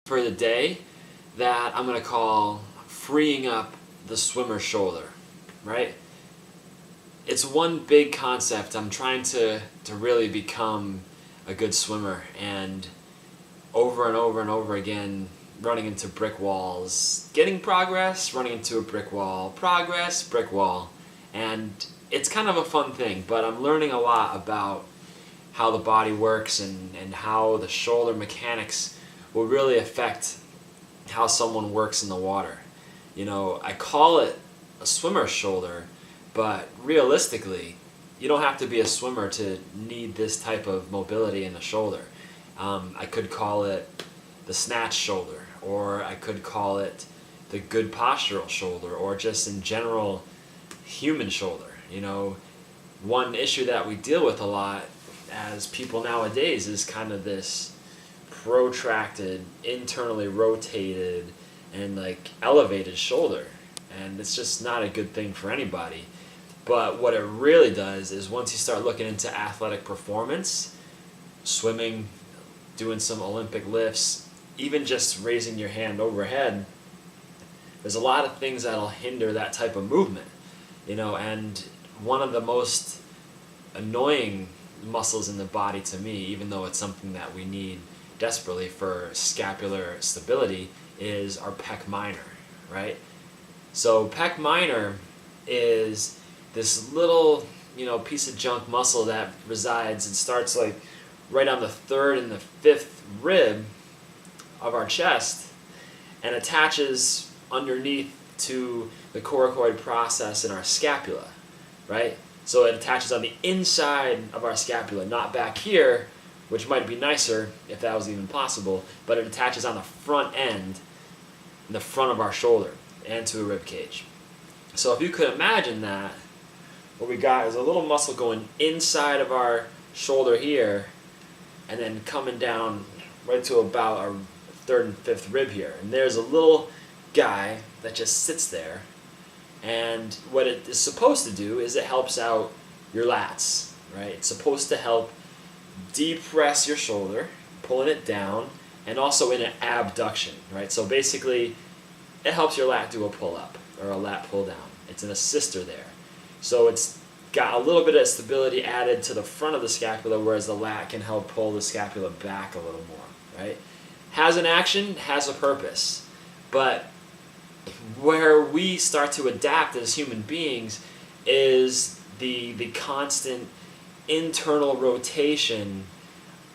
for the day that I'm going to call freeing up the swimmer's shoulder, right? It's one big concept. I'm trying to really become a good swimmer, and over and over again running into brick walls, getting progress, running into a brick wall, progress, brick wall. And it's kind of a fun thing, but I'm learning a lot about how the body works and how the shoulder mechanics will really affect how someone works in the water. You know, I call it a swimmer's shoulder, but realistically, you don't have to be a swimmer to need this type of mobility in the shoulder. I could call it the snatch shoulder, or I could call it the good postural shoulder, or just in general human shoulder. You know, one issue that we deal with a lot as people nowadays is kind of this protracted, internally rotated, and like elevated shoulder, and it's just not a good thing for anybody. But what it really does is once you start looking into athletic performance, swimming, doing some Olympic lifts, even just raising your hand overhead, there's a lot of things that'll hinder that type of movement, you know. And one of the most annoying muscles in the body to me, even though it's something that we need desperately for scapular stability, is our pec minor, right? So pec minor is this little, piece of junk muscle that resides and starts like right on the third and the fifth rib of our chest and attaches underneath to the coracoid process in our scapula, right? So it attaches on the inside of our scapula, not back here, which might be nicer if that was even possible, but it attaches on the front end, in the front of our shoulder, and to a rib cage. So if you could imagine that, what we got is a little muscle going inside of our shoulder here, and then coming down right to about our third and fifth rib here. And there's a little guy that just sits there, and what it is supposed to do is it helps out your lats, right? It's supposed to help depress your shoulder, pulling it down, and also in an abduction, right? So basically, it helps your lat do a pull-up or a lat pull-down. It's an assister there. So it's got a little bit of stability added to the front of the scapula, whereas the lat can help pull the scapula back a little more, right? Has an action, has a purpose. But where we start to adapt as human beings is the constant internal rotation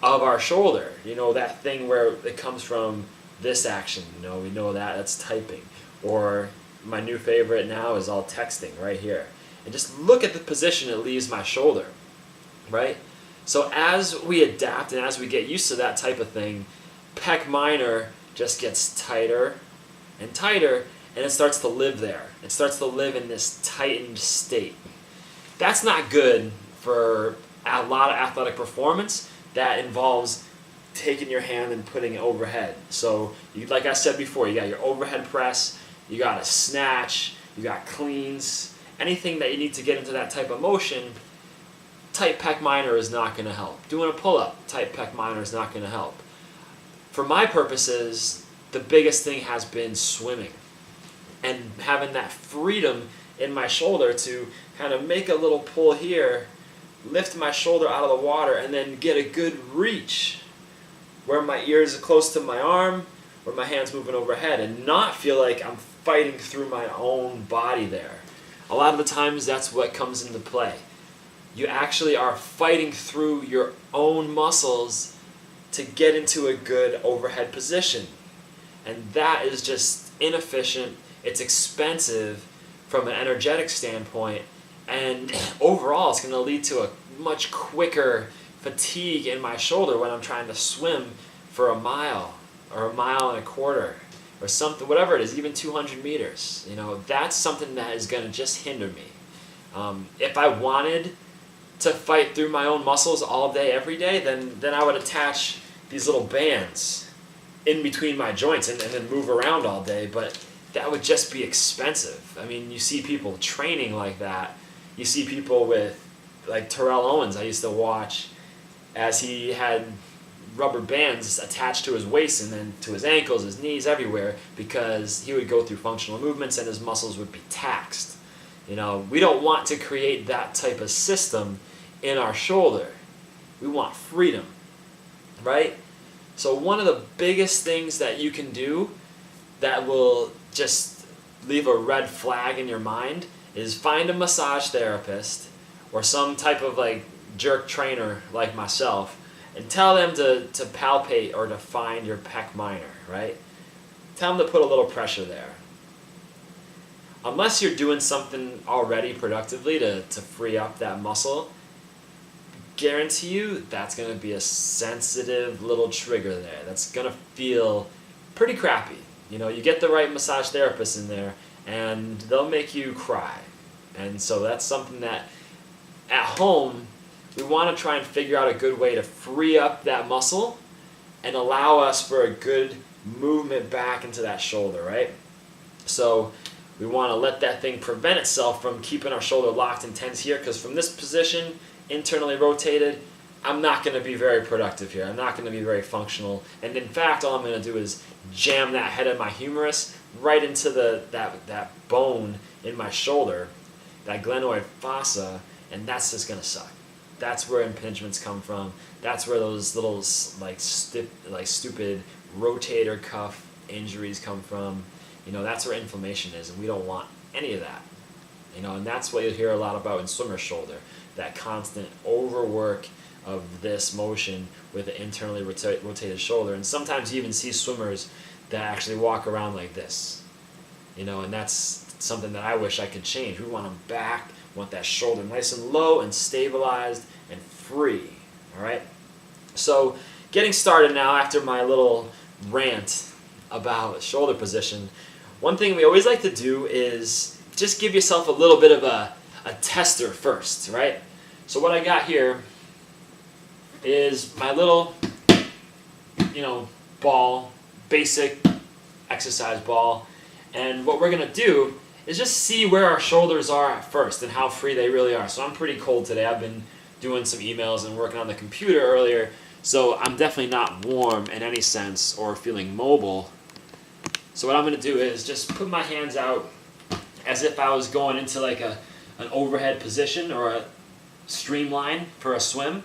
of our shoulder. You know, that thing where it comes from this action, we know that's typing. Or my new favorite now is all texting right here. And just look at the position it leaves my shoulder, right? So as we adapt and as we get used to that type of thing, pec minor just gets tighter and tighter, and it starts to live there. It starts to live in this tightened state. That's not good for a lot of athletic performance that involves taking your hand and putting it overhead. So, like I said before, you got your overhead press, you got a snatch, you got cleans, anything that you need to get into that type of motion, tight pec minor is not going to help. Doing a pull-up, tight pec minor is not going to help. For my purposes, the biggest thing has been swimming and having that freedom in my shoulder to kind of make a little pull here, lift my shoulder out of the water, and then get a good reach where my ears are close to my arm, where my hand's moving overhead, and not feel like I'm fighting through my own body there. A lot of the times that's what comes into play. You actually are fighting through your own muscles to get into a good overhead position. And that is just inefficient, it's expensive from an energetic standpoint, and overall it's going to lead to a much quicker fatigue in my shoulder when I'm trying to swim for a mile or a mile and a quarter or something, whatever it is, even 200 meters. That's something that is going to just hinder me. If I wanted to fight through my own muscles all day, every day, then I would attach these little bands in between my joints and then move around all day, but that would just be expensive. I mean, you see people training like that. You see people with, like Terrell Owens, I used to watch as he had rubber bands attached to his waist and then to his ankles, his knees, everywhere, because he would go through functional movements and his muscles would be taxed. You know, we don't want to create that type of system in our shoulder. We want freedom, right? So one of the biggest things that you can do that will just leave a red flag in your mind is find a massage therapist or some type of like jerk trainer like myself and tell them to palpate or to find your pec minor, right? Tell them to put a little pressure there. Unless you're doing something already productively to free up that muscle, guarantee you that's going to be a sensitive little trigger there. That's going to feel pretty crappy. You know, you get the right massage therapist in there and they'll make you cry. And so that's something that at home we want to try and figure out a good way to free up that muscle and allow us for a good movement back into that shoulder, right? So we want to let that thing prevent itself from keeping our shoulder locked and tense here, because from this position, internally rotated, I'm not going to be very productive here. I'm not going to be very functional. And in fact, all I'm going to do is jam that head of my humerus right into that bone in my shoulder, that glenoid fossa, and that's just going to suck. That's where impingements come from. That's where those little stupid rotator cuff injuries come from. You know, that's where inflammation is, and we don't want any of that. You know, and that's what you'll hear a lot about in swimmer's shoulder, that constant overwork of this motion with the internally rotated shoulder. And sometimes you even see swimmers that actually walk around like this. You know, and that's something that I wish I could change. We want them back, want that shoulder nice and low and stabilized and free. All right? So getting started now after my little rant about shoulder position, one thing we always like to do is just give yourself a little bit of a tester first, right? So what I got here is my little, ball, basic exercise ball. And what we're going to do is just see where our shoulders are at first and how free they really are. So I'm pretty cold today. I've been doing some emails and working on the computer earlier, so I'm definitely not warm in any sense or feeling mobile. So what I'm going to do is just put my hands out as if I was going into like an overhead position or a streamline for a swim,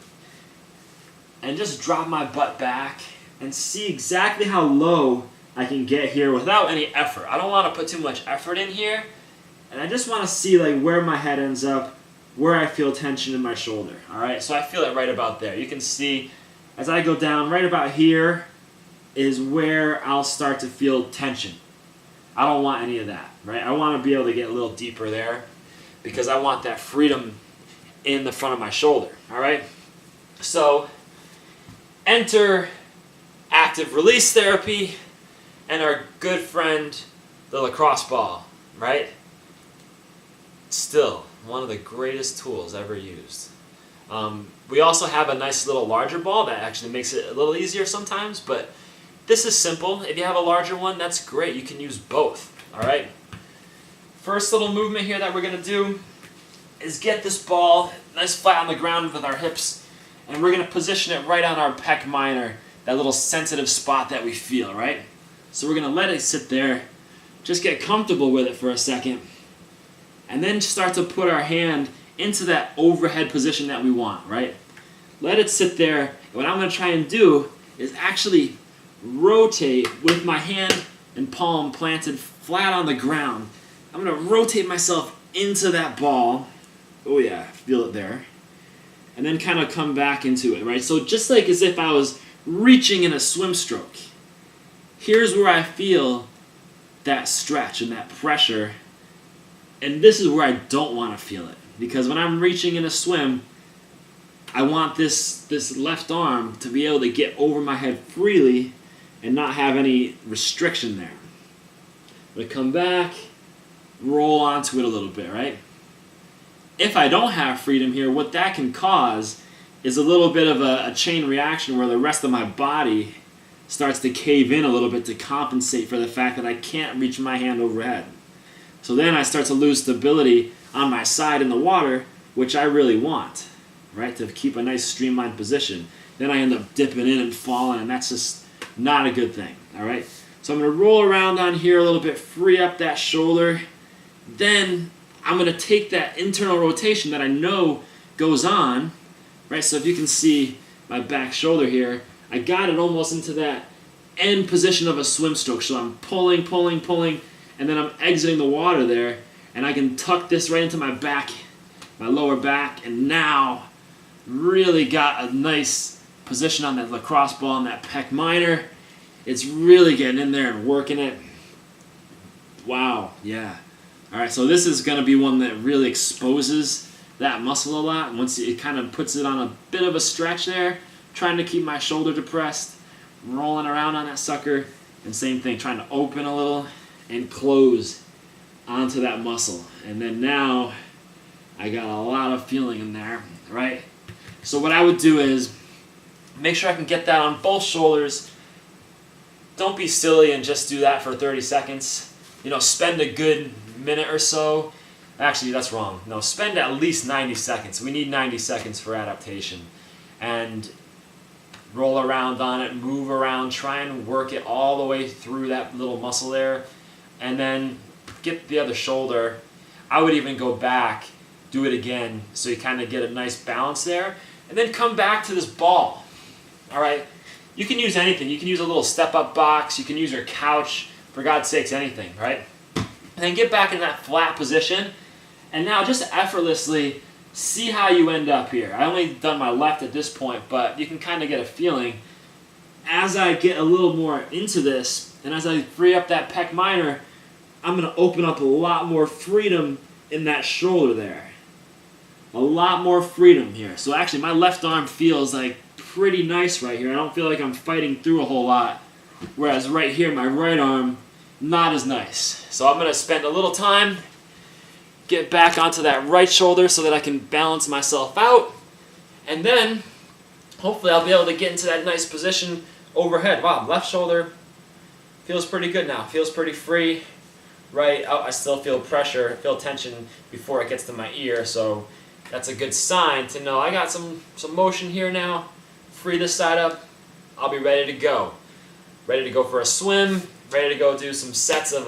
and just drop my butt back and see exactly how low I can get here without any effort. I don't want to put too much effort in here, and I just want to see like where my head ends up, where I feel tension in my shoulder. All right, so I feel it right about there. You can see as I go down, right about here is where I'll start to feel tension. I don't want any of that, right? I want to be able to get a little deeper there because I want that freedom in the front of my shoulder, all right? So enter active release therapy and our good friend, the lacrosse ball, right? Still one of the greatest tools ever used. We also have a nice little larger ball that actually makes it a little easier sometimes, but this is simple. If you have a larger one, that's great. You can use both, all right? First little movement here that we're going to do is get this ball nice flat on the ground with our hips, and we're going to position it right on our pec minor, that little sensitive spot that we feel, right? So we're going to let it sit there, just get comfortable with it for a second, and then start to put our hand into that overhead position that we want, right? Let it sit there, and what I'm going to try and do is actually rotate with my hand and palm planted flat on the ground. I'm going to rotate myself into that ball. Oh yeah, feel it there. And then kind of come back into it, right? So just like as if I was reaching in a swim stroke. Here's where I feel that stretch and that pressure. And this is where I don't want to feel it. Because when I'm reaching in a swim, I want this left arm to be able to get over my head freely and not have any restriction there. I'm going to come back, roll onto it a little bit, right? If I don't have freedom here, what that can cause is a little bit of a chain reaction where the rest of my body starts to cave in a little bit to compensate for the fact that I can't reach my hand overhead. So then I start to lose stability on my side in the water, which I really want, right? To keep a nice streamlined position. then I end up dipping in and falling, and that's just not a good thing, all right? So I'm going to roll around on here a little bit, free up that shoulder. Then I'm going to take that internal rotation that I know goes on, right? So if you can see my back shoulder here, I got it almost into that end position of a swim stroke. So I'm pulling, pulling, pulling, and then I'm exiting the water there, and I can tuck this right into my back, my lower back, and now really got a nice position on that lacrosse ball and that Pec Minor. It's really getting in there and working it. Wow, yeah. All right, so this is going to be one that really exposes that muscle a lot. Once it kind of puts it on a bit of a stretch there, trying to keep my shoulder depressed, rolling around on that sucker, and same thing, trying to open a little and close onto that muscle. And then now I got a lot of feeling in there, right? So what I would do is make sure I can get that on both shoulders. Don't be silly and just do that for 30 seconds. You know, spend a good minute or so. Actually, that's wrong. No, spend at least 90 seconds. We need 90 seconds for adaptation. And roll around on it, move around, try and work it all the way through that little muscle there. And then get the other shoulder. I would even go back, do it again, so you kind of get a nice balance there. And then come back to this ball. All right? You can use anything. You can use a little step-up box. You can use your couch. For God's sakes, anything, right? And then get back in that flat position. And now just effortlessly see how you end up here. I only done my left at this point, but you can kind of get a feeling. As I get a little more into this, and as I free up that Pec Minor, I'm going to open up a lot more freedom in that shoulder there. A lot more freedom here. So actually, my left arm feels like pretty nice right here. I don't feel like I'm fighting through a whole lot. Whereas right here, my right arm, not as nice. So I'm going to spend a little time, get back onto that right shoulder so that I can balance myself out. And then, hopefully I'll be able to get into that nice position overhead. Wow, left shoulder feels pretty good now. Feels pretty free. Right, oh, I still feel pressure, feel tension before it gets to my ear. So that's a good sign to know I got some motion here now. Free this side up. I'll be ready to go. Ready to go for a swim. Ready to go do some sets of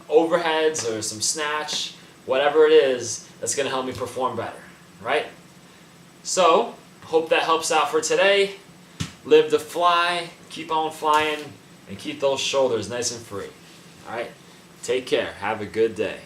overheads or some snatch. Whatever it is that's going to help me perform better. Right? So, hope that helps out for today. Live to fly. Keep on flying. And keep those shoulders nice and free. Alright? Take care. Have a good day.